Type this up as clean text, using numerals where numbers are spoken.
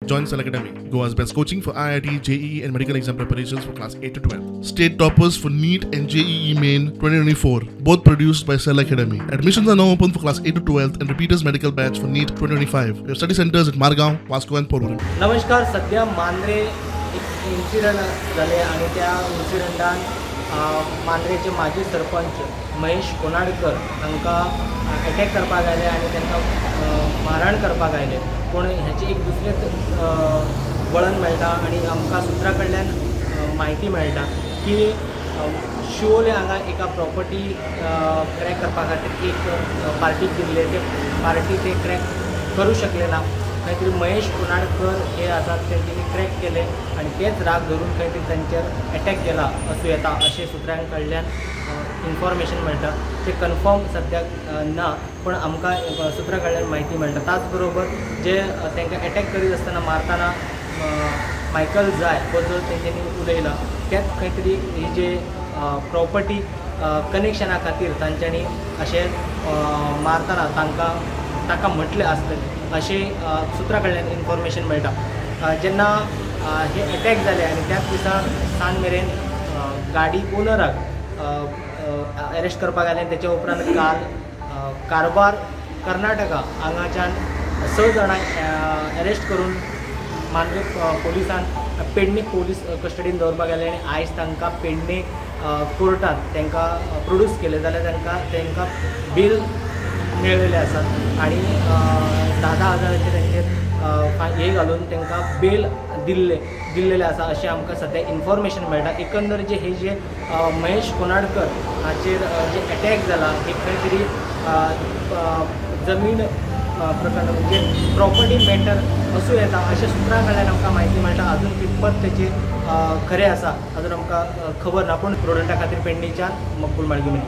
Join Select Academy, Goa's best coaching for IIT, JEE and medical exam preparations for class 8 to 12. State toppers for NEET and JEE Main 2024, both produced by Select Academy. Admissions are now open for class 8 to 12 and repeaters medical batch for NEET 2025. We have study centers at Margaon, Vasco and Porvorim. नमस्कार. सध्या मांद्रे एक incident झाले आणि त्या इन्सिडंटान मांद्रेचे माजी सरपंच महेश कोनाडकर हांकां attack करपाक आयले आणि तांकां मारहाण करपाक आयले. पूण ह्याची एक दुसरेच वळण मेळटा आणि आमकां सुत्रा कडल्यान म्हायती मेळटा की शिवोले हांगा एका प्रॉपर्टी क्रॅक करपा खातीर एक पार्टीक दिल्ले. ते पार्टी ते क्रॅक करू शकले ना. काहीतरी महेश कोनाडकर हे आसात तेंच्यांनी क्रॅक केले आणि तेच राग धरून काहीतरी तांचेर अटॅक केला असूं येता अशें सुत्रां कडल्यान इन्फॉर्मेशन मेळटा. ते कन्फर्म सद्याक ना, पण आमकां सुत्रा कडल्यान म्हायती मेळटा. त्याच बरोबर जे तांकां अटॅक करीत आसतना मारतना मायकल जाय हो जो तेंच्यांनी उलयला त्यात काहीतरी ही जे प्रॉपर्टी कनेक्शना खातीर तांच्यांनी अशें मारतना ताका म्हटलें आसतलें अशें सुत्रा कडल्यान इन्फॉर्मेशन मेळटा. जेन्ना हे अटॅक जाले आनी त्याच दिसा सांज मेरेन गाडी ओनराक अरेस्ट करपाक आयलें. तेच्या उपरांत काल कारवार कर्नाटका हांगाच्यान 6 जाणांक अरेस्ट करून मांद्रे पोलिसान पेडणे पोलीस कस्टडीन दवरपाक आयले आनी आयज तांकां पेडणे कोर्टान तांकां प्रोड्यूस केले. जाल्यार तांकां बेल मेळिल्ले आसात आणि 10,000 हजाराचे तांचेर हे घालून तांकां बेल दिल्लेले आसा अशें आमकां सद्या इन्फॉर्मेशन मेळटा. एकंदर हे महेश कोनाडकर हाचेर जे अटॅक जाला हे खंय तरी जमीन प्रकरण म्हणजे प्रॉपर्टी मॅटर असूं येता अशें सुत्रां कडल्यान आमकां म्हायती मेळटा. अजून कितपत तेचें खरें आसा अजून आमकां खबर ना, पूण स्टुडंटा खातीर पेडणेच्यान मकबूल माळगुमे.